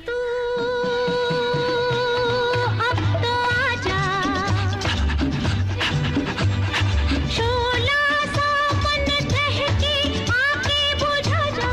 तू अब तो आजा, शोला सा मन दहके आके बुझा जा।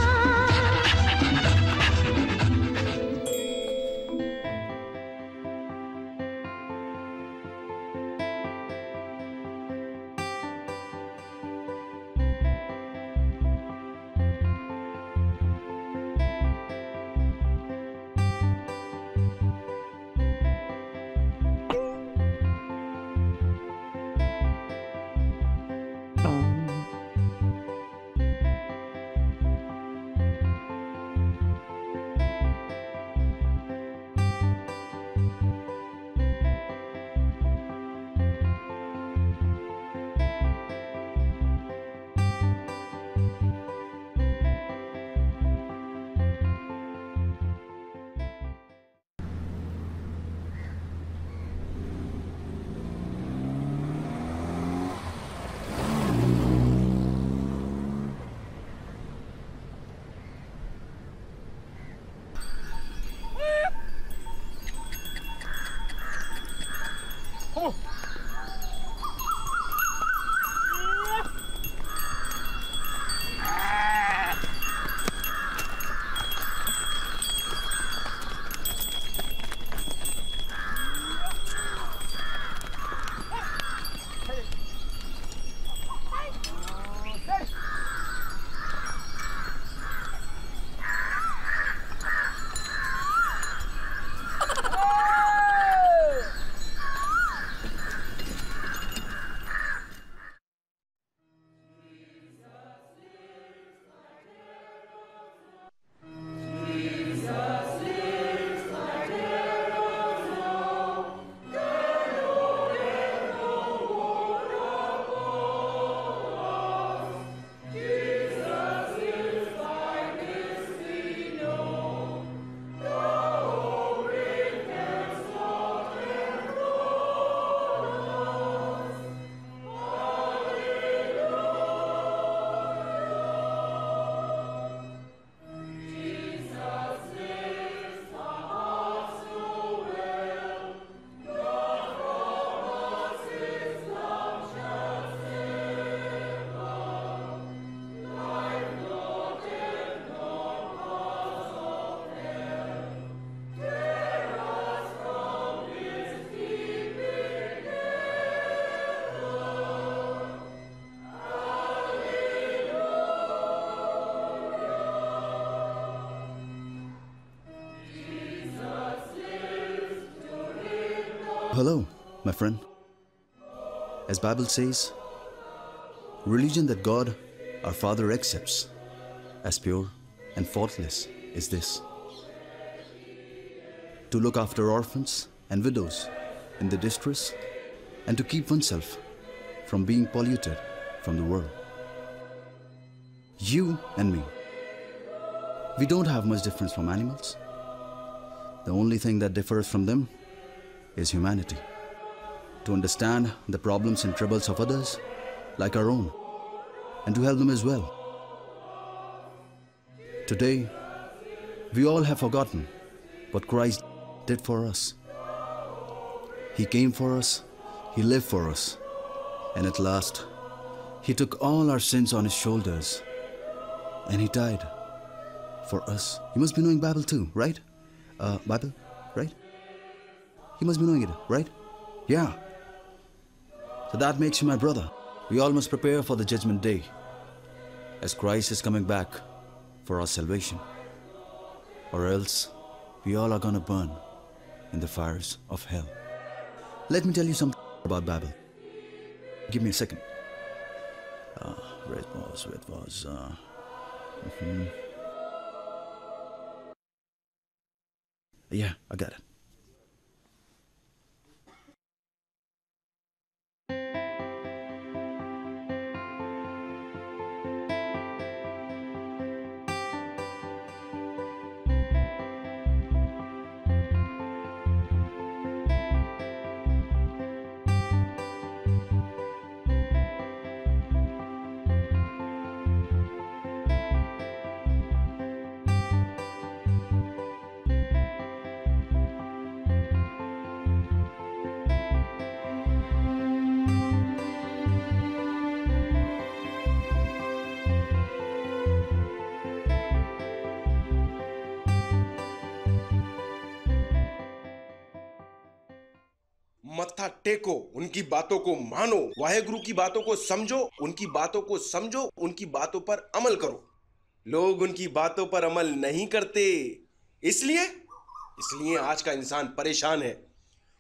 Hello, my friend. As Bible says, religion that God, our Father, accepts as pure and faultless is this: to look after orphans and widows in the distress and to keep oneself from being polluted from the world. You and me, we don't have much difference from animals. The only thing that differs from them is humanity. To understand the problems and troubles of others like our own, and to help them as well. Today, we all have forgotten what Christ did for us. He came for us, He lived for us, and at last, He took all our sins on His shoulders, and He died for us. You must be knowing Bible too, right? Bible, right? You must be knowing it, right? Yeah. So that makes you my brother. We all must prepare for the judgment day, as Christ is coming back for our salvation. Or else, we all are gonna burn in the fires of hell. Let me tell you something about Bible. Give me a second. Where it was. Yeah, I got it. मत्था टेको, उनकी बातों को मानो, वाहेगुरु की बातों को समझो, उनकी बातों को समझो, उनकी बातों पर अमल करो। लोग उनकी बातों पर अमल नहीं करते, इसलिए इसलिए आज का इंसान परेशान है।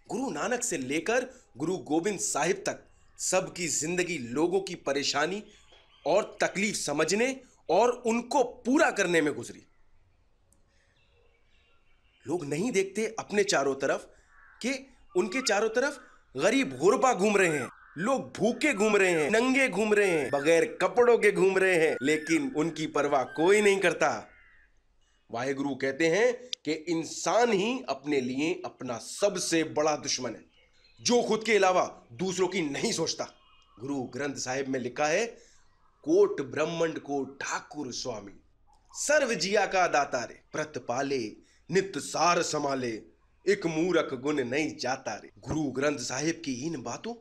गुरु नानक से लेकर गुरु गोविंद साहिब तक सबकी जिंदगी लोगों की परेशानी और तकलीफ समझने और उनको पूरा करने में गुजरी। लोग नहीं देखते अपने चारों तरफ कि उनके चारों तरफ गरीब गुरबा घूम रहे हैं, लोग भूखे घूम रहे हैं, नंगे घूम रहे हैं, बगैर कपड़ों के घूम रहे हैं, लेकिन उनकी परवाह कोई नहीं करता। वाहेगुरु कहते हैं कि इंसान ही अपने लिए अपना सबसे बड़ा दुश्मन है, जो खुद के अलावा दूसरों की नहीं सोचता। गुरु ग्रंथ साहिब में लिखा है, कोट ब्रह्मंड को ठाकुर स्वामी, सर्व जिया का दाता रे, प्रत पाले नित्य सार संभाले, एक मूरख गुण नहीं जाता रे। गुरु ग्रंथ साहिब की इन बातों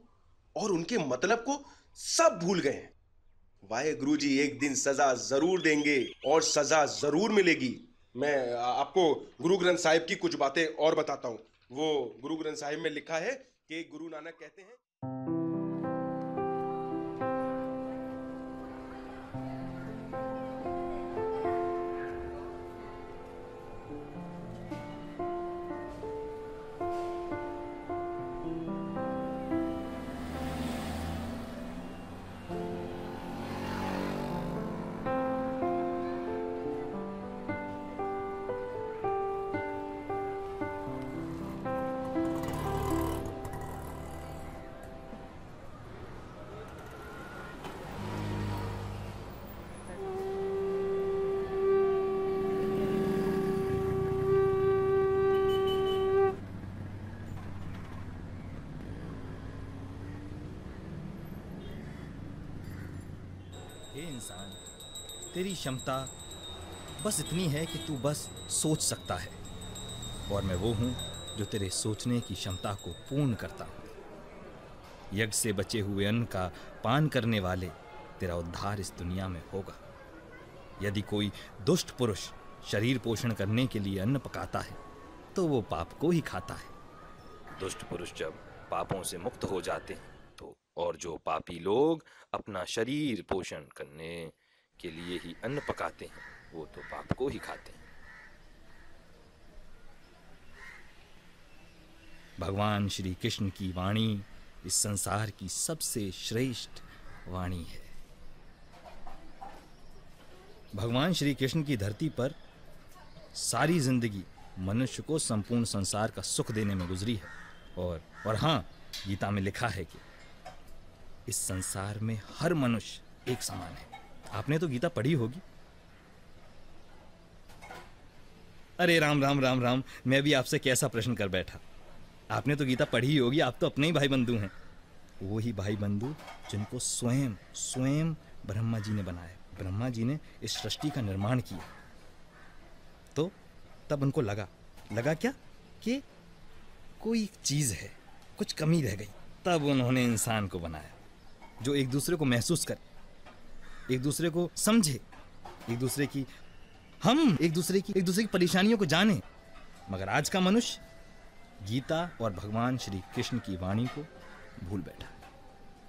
और उनके मतलब को सब भूल गए हैं। वाहेगुरु जी एक दिन सजा जरूर देंगे और सजा जरूर मिलेगी। मैं आपको गुरु ग्रंथ साहिब की कुछ बातें और बताता हूं। वो गुरु ग्रंथ साहिब में लिखा है कि गुरु नानक कहते हैं, हे इंसान, तेरी क्षमता बस इतनी है कि तू बस सोच सकता है, और मैं वो हूँ जो तेरे सोचने की क्षमता को पूर्ण करता हूँ। यज्ञ से बचे हुए अन्न का पान करने वाले तेरा उद्धार इस दुनिया में होगा। यदि कोई दुष्ट पुरुष शरीर पोषण करने के लिए अन्न पकाता है तो वो पाप को ही खाता है। दुष्ट पुरुष जब पापों से मुक्त हो जाते हैं तो, और जो पापी लोग अपना शरीर पोषण करने के लिए ही अन्न पकाते हैं, वो तो पाप को ही खाते हैं। भगवान श्री कृष्ण की वाणी इस संसार की सबसे श्रेष्ठ वाणी है। भगवान श्री कृष्ण की धरती पर सारी जिंदगी मनुष्य को संपूर्ण संसार का सुख देने में गुजरी है। और हाँ, गीता में लिखा है कि इस संसार में हर मनुष्य एक समान है। आपने तो गीता पढ़ी होगी। अरे राम राम राम राम, मैं भी आपसे कैसा प्रश्न कर बैठा। आपने तो गीता पढ़ी होगी, आप तो अपने ही भाई बंधु हैं। वो ही भाई बंधु जिनको स्वयं स्वयं ब्रह्मा जी ने बनाया। ब्रह्मा जी ने इस सृष्टि का निर्माण किया, तो तब उनको लगा क्या कि कोई चीज है, कुछ कमी रह गई। तब उन्होंने इंसान को बनाया जो एक दूसरे को महसूस करे, एक दूसरे को समझे, एक दूसरे की परेशानियों को जाने। मगर आज का मनुष्य गीता और भगवान श्री कृष्ण की वाणी को भूल बैठा।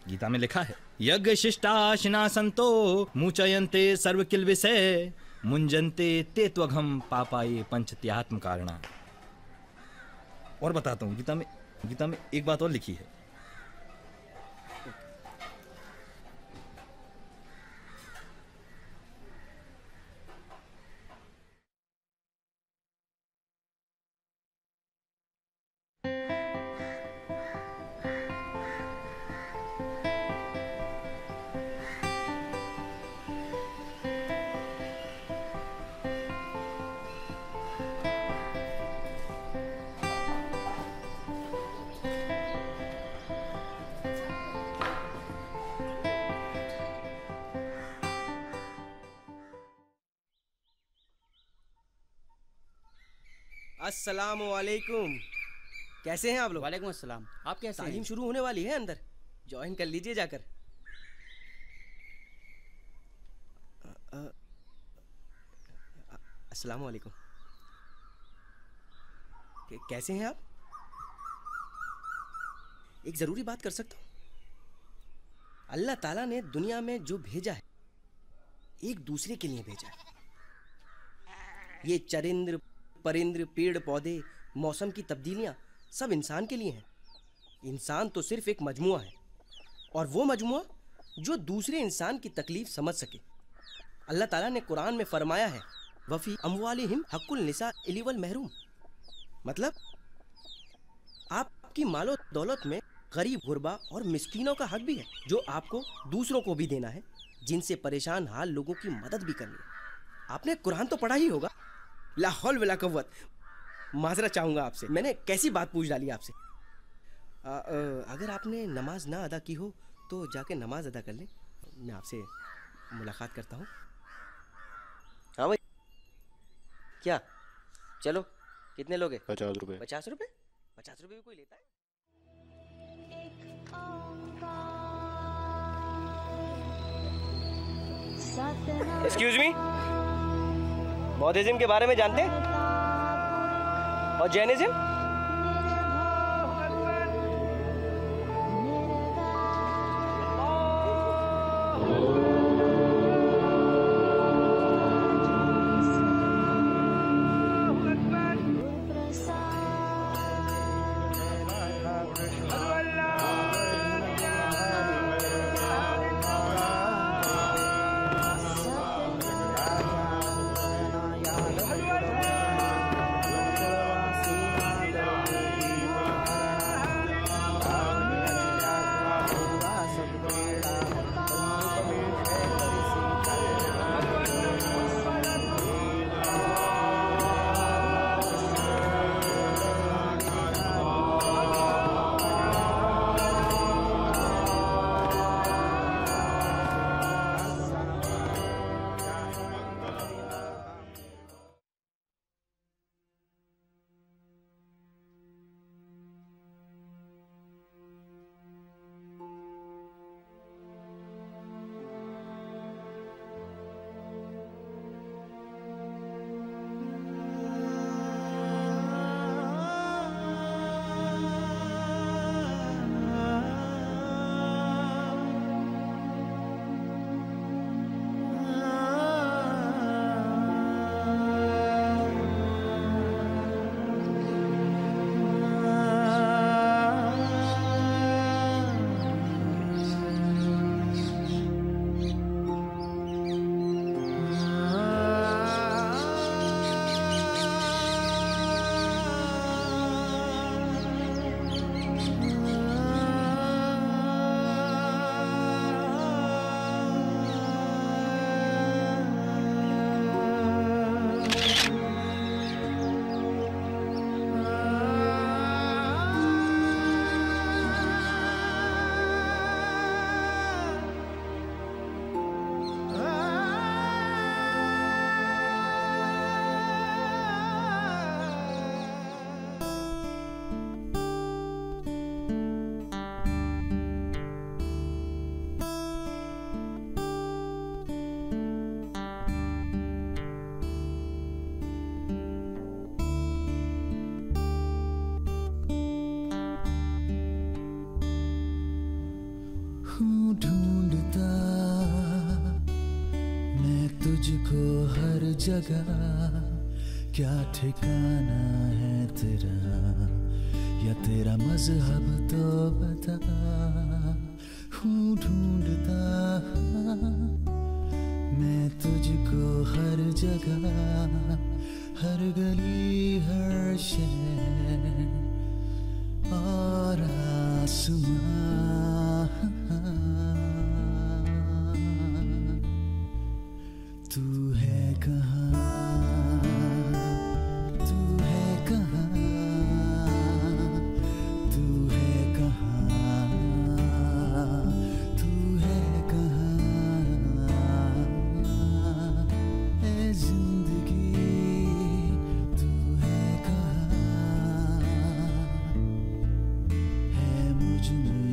गीता में लिखा है, यज्ञ शिष्टाशिना संतो मुचयन्ते सर्व किल विषय मुंजन्ते ते त्वघम पापाये पंचत्यात्म कारणा। और बताता हूँ, गीता में एक बात और लिखी है, अस्सलाम वालेकुम। कैसे हैं आप लोग? वालेकुम अस्सलाम। आप कैसे हैं? तालीम शुरू होने वाली है, अंदर ज्वाइन कर लीजिए जाकर। अस्सलाम वालेकुम। कैसे हैं आप? एक ज़रूरी बात कर सकता हूँ? अल्लाह ताला ने दुनिया में जो भेजा है एक दूसरे के लिए भेजा है। ये चरिंद्र परिंद्र पेड़ पौधे मौसम की तब्दीलियाँ सब इंसान के लिए हैं। इंसान तो सिर्फ एक मजमुआ है, और वो मजमुआ जो दूसरे इंसान की तकलीफ समझ सके। अल्लाह ताला ने कुरान में फरमाया है, वफ़ी अम्वालिहिम हक्कुल निसा इलिवल महरूम। मतलब आपकी मालो दौलत में गरीब गुरबा और मिस्कीनों का हक भी है, जो आपको दूसरों को भी देना है, जिनसे परेशान हाल लोगों की मदद भी करनी है। आपने कुरान तो पढ़ा ही होगा। ला हौल वला कुव्वत। माजरा चाहूँगा आपसे, मैंने कैसी बात पूछ डाली आपसे। अगर आपने नमाज ना अदा की हो तो जाके नमाज अदा कर लें। मैं आपसे मुलाकात करता हूँ। हाँ भाई, क्या चलो? कितने लोग हैं? 50 रुपए। 50 रुपये? 50 रुपये भी कोई लेता है? एक्सक्यूज मी, बौद्धिज्म के बारे में जानते हैं? और जैनिज्म? ढूंढता मैं तुझको हर जगह, क्या ठिकाना है तेरा, या तेरा मजहब तो बता। हूँ ढूंढता मैं तुझको हर जगह, हर गली हर शहर और आसमां। तू है कहाँ, तू है कहाँ, तू है कहाँ, तू है कहाँ, ऐ जिंदगी तू है कहाँ, है मुझ में